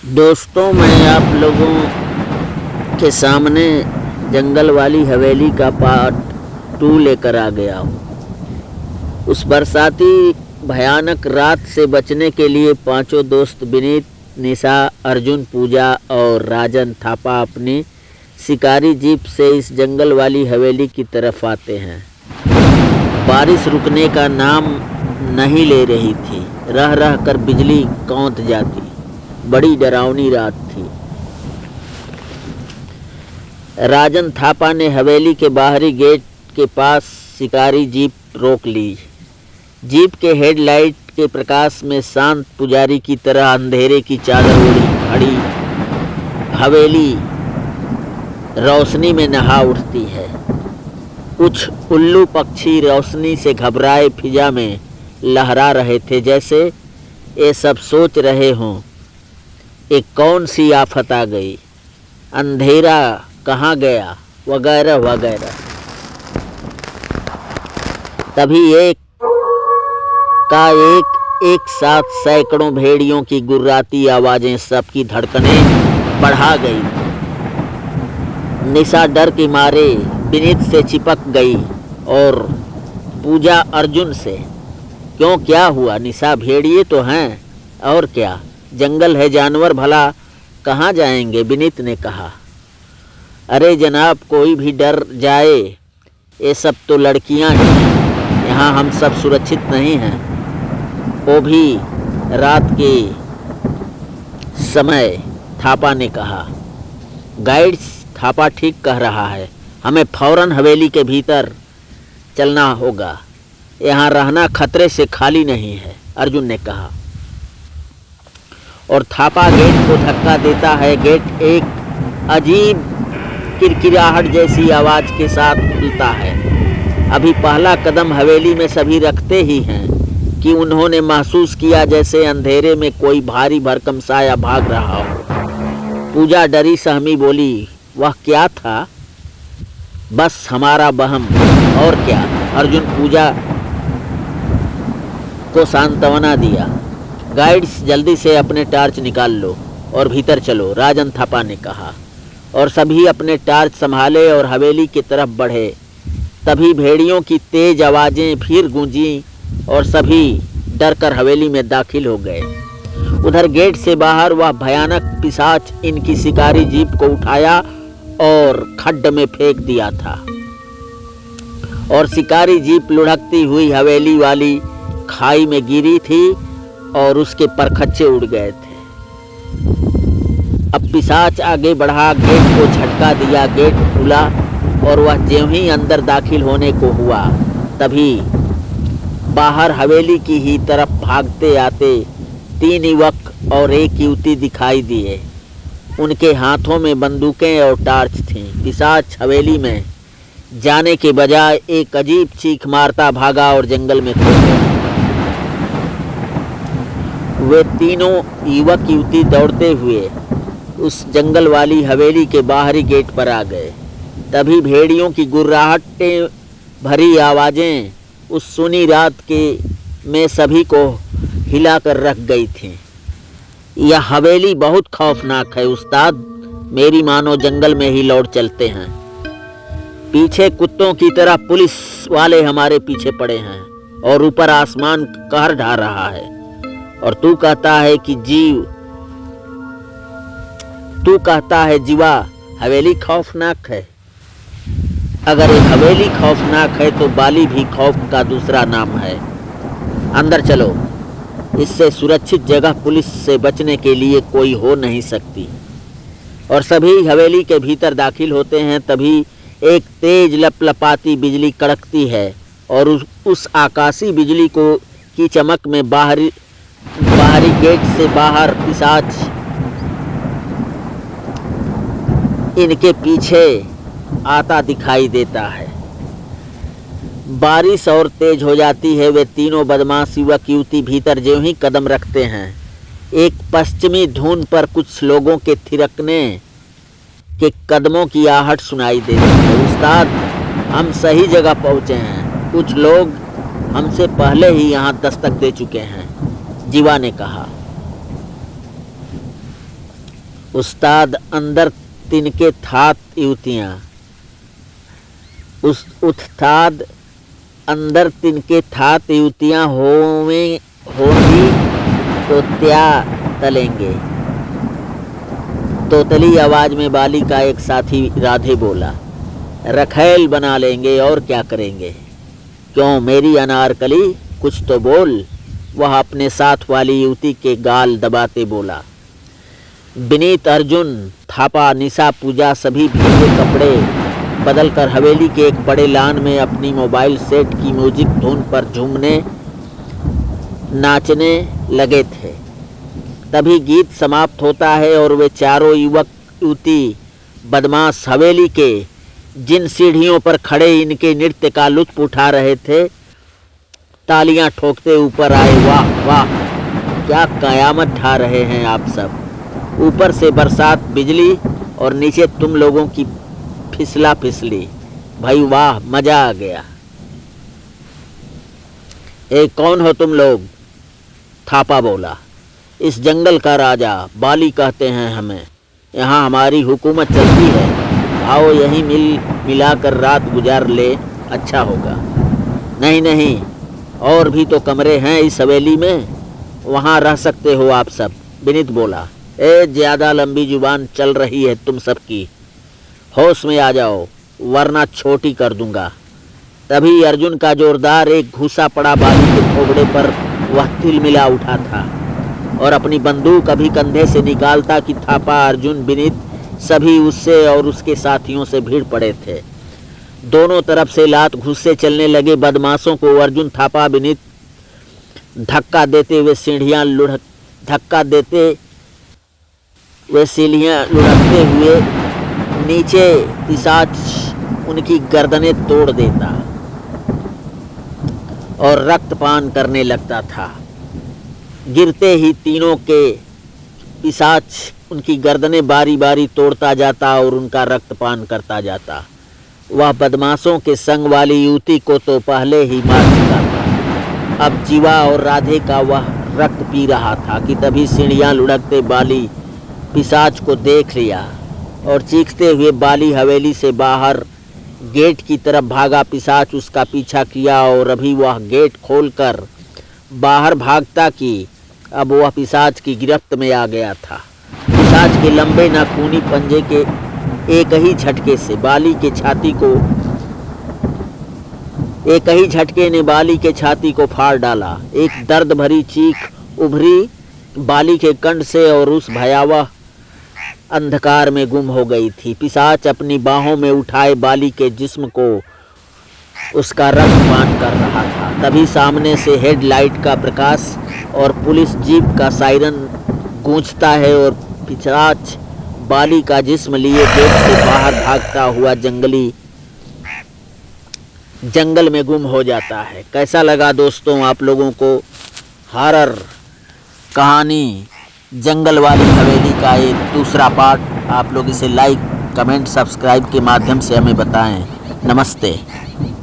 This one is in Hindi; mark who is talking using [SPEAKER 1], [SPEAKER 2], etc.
[SPEAKER 1] दोस्तों, मैं आप लोगों के सामने जंगल वाली हवेली का पार्ट 2 लेकर आ गया हूँ। उस बरसाती भयानक रात से बचने के लिए पांचों दोस्त विनीत, निशा, अर्जुन, पूजा और राजन थापा अपनी शिकारी जीप से इस जंगल वाली हवेली की तरफ आते हैं। बारिश रुकने का नाम नहीं ले रही थी। रह रह कर बिजली कौंध जाती। बड़ी डरावनी रात थी। राजन थापा ने हवेली के बाहरी गेट के पास शिकारी जीप रोक ली। जीप के हेडलाइट के प्रकाश में शांत पुजारी की तरह अंधेरे की चादर ओढ़ी खड़ी हवेली रोशनी में नहा उठती है। कुछ उल्लू पक्षी रोशनी से घबराए फिजा में लहरा रहे थे, जैसे ये सब सोच रहे हों एक कौन सी आफत आ गई, अंधेरा कहाँ गया, वगैरह वगैरह। तभी एक साथ सैकड़ों भेड़ियों की गुर्राती आवाजें सबकी धड़कनें बढ़ा गई। निशा डर के मारे विनीत से चिपक गई और पूजा अर्जुन से। क्यों, क्या हुआ? निशा, भेड़िए तो हैं और क्या, जंगल है, जानवर भला कहाँ जाएंगे? विनीत ने कहा। अरे जनाब, कोई भी डर जाए, ये सब तो लड़कियां हैं, यहाँ हम सब सुरक्षित नहीं हैं। वो भी रात के समय, थापा ने कहा। गाइड थापा ठीक कह रहा है, हमें फौरन हवेली के भीतर चलना होगा, यहाँ रहना खतरे से खाली नहीं है, अर्जुन ने कहा। और थापा गेट को धक्का देता है। गेट एक अजीब किरकिराहट जैसी आवाज के साथ खुलता है। अभी पहला कदम हवेली में सभी रखते ही हैं कि उन्होंने महसूस किया जैसे अंधेरे में कोई भारी भरकम साया भाग रहा हो। पूजा डरी सहमी बोली, वह क्या था? बस हमारा वहम, और क्या? अर्जुन पूजा को सांत्वना दिया। गाइड्स, जल्दी से अपने टार्च निकाल लो और भीतर चलो, राजन थापा ने कहा। और सभी अपने टार्च संभाले और हवेली की तरफ बढ़े। तभी भेड़ियों की तेज आवाजें फिर गूंजी और सभी डर कर हवेली में दाखिल हो गए। उधर गेट से बाहर वह भयानक पिशाच इनकी शिकारी जीप को उठाया और खड्ड में फेंक दिया था और शिकारी जीप लुढ़कती हुई हवेली वाली खाई में गिरी थी और उसके परखच्चे उड़ गए थे। अब पिशाच आगे बढ़ा, गेट को झटका दिया। गेट खुला और वह ज्यों ही अंदर दाखिल होने को हुआ, तभी बाहर हवेली की ही तरफ भागते आते 3 युवक और 1 युवती दिखाई दिए। उनके हाथों में बंदूकें और टार्च थीं। पिशाच हवेली में जाने के बजाय एक अजीब चीख मारता भागा और जंगल में खो गया। वे तीनों युवक युवती दौड़ते हुए उस जंगल वाली हवेली के बाहरी गेट पर आ गए। तभी भेड़ियों की गुर्राहटें भरी आवाजें उस सुनी रात के में सभी को हिलाकर रख गई थीं। यह हवेली बहुत खौफनाक है उस्ताद, मेरी मानो जंगल में ही लौट चलते हैं। पीछे कुत्तों की तरह पुलिस वाले हमारे पीछे पड़े हैं और ऊपर आसमान कहर ढा रहा है। और तू कहता है जीवा हवेली खौफनाक है। अगर एक हवेली खौफनाक है तो बाली भी खौफ का दूसरा नाम है। अंदर चलो, इससे सुरक्षित जगह पुलिस से बचने के लिए कोई हो नहीं सकती। और सभी हवेली के भीतर दाखिल होते हैं। तभी एक तेज लपलपाती बिजली कड़कती है और उस आकाशी बिजली की चमक में बाहरी गेट से बाहर पिशाच इनके पीछे आता दिखाई देता है। बारिश और तेज हो जाती है। वे तीनों बदमाश युवक युवती भीतर ज्यों ही कदम रखते हैं, एक पश्चिमी धुन पर कुछ लोगों के थिरकने के कदमों की आहट सुनाई देती है। उस्ताद, हम सही जगह पहुंचे हैं। कुछ लोग हमसे पहले ही यहाँ दस्तक दे चुके हैं, जीवा ने कहा। उस्ताद अंदर तिनके थात युवतियाँ, उस उत्ताद अंदर तिनके थात युवतियाँ होंगी तो त्या तलेंगे। तोतली आवाज में बाली का एक साथी राधे बोला, रखैल बना लेंगे और क्या करेंगे। क्यों मेरी अनारकली, कुछ तो बोल। वह अपने साथ वाली युवती के गाल दबाते बोला। विनीत, अर्जुन, थापा, निशा, पूजा सभी भीगे कपड़े बदलकर हवेली के एक बड़े लान में अपनी मोबाइल सेट की म्यूजिक धुन पर झूमने नाचने लगे थे। तभी गीत समाप्त होता है और वे चारों युवक युवती बदमाश हवेली के जिन सीढ़ियों पर खड़े इनके नृत्य का लुत्फ उठा रहे थे, तालियां ठोकते ऊपर आए। वाह वाह, क्या कयामत ढा रहे हैं आप सब। ऊपर से बरसात बिजली और नीचे तुम लोगों की फिसला फिसली। भाई वाह, मजा आ गया। कौन हो तुम लोग? थापा बोला। इस जंगल का राजा बाली कहते हैं हमें। यहाँ हमारी हुकूमत चलती है। आओ यहीं मिलाकर रात गुजार ले, अच्छा होगा। नहीं नहीं, और भी तो कमरे हैं इस हवेली में, वहाँ रह सकते हो आप सब। विनीत बोला। ज़्यादा लंबी जुबान चल रही है तुम सबकी, होश में आ जाओ वरना छोटी कर दूंगा। तभी अर्जुन का जोरदार एक घूसा पड़ा बाली के थोबड़े पर। वह तिलमिला उठा था और अपनी बंदूक अभी कंधे से निकालता कि थापा, अर्जुन, विनीत सभी उससे और उसके साथियों से भीड़ पड़े थे। दोनों तरफ से लात घुस्से चलने लगे। बदमाशों को अर्जुन, थापा, विनीत धक्का देते हुए सीढ़ियाँ लुढ़कते हुए नीचे पिशाच उनकी गर्दनें तोड़ देता और रक्तपान करने लगता था। गिरते ही तीनों के पिशाच उनकी गर्दनें बारी बारी तोड़ता जाता और उनका रक्तपान करता जाता। वह बदमाशों के संग वाली युवती को तो पहले ही मार चुका था। अब जीवा और राधे का वह रक्त पी रहा था कि तभी सीढ़ियाँ लुढ़कते बाली पिशाच को देख लिया और चीखते हुए बाली हवेली से बाहर गेट की तरफ भागा। पिशाच उसका पीछा किया और अभी वह गेट खोलकर बाहर भागता कि अब वह पिशाच की गिरफ्त में आ गया था। पिशाच के लंबे नाखूनी पंजे के एक ही झटके ने बाली के छाती को फाड़ डाला। एक दर्द भरी चीख उभरी बाली के कंठ से और उस भयावह अंधकार में गुम हो गई थी। पिशाच अपनी बाहों में उठाए बाली के जिस्म को उसका रक्तपान कर रहा था। तभी सामने से हेडलाइट का प्रकाश और पुलिस जीप का सायरन गूंजता है और पिशाच बाली का जिस्म लिए गेट से बाहर भागता हुआ जंगल में गुम हो जाता है। कैसा लगा दोस्तों आप लोगों को हॉरर कहानी जंगल वाली हवेली का ये दूसरा पार्ट? आप लोग इसे लाइक, कमेंट, सब्सक्राइब के माध्यम से हमें बताएं। नमस्ते।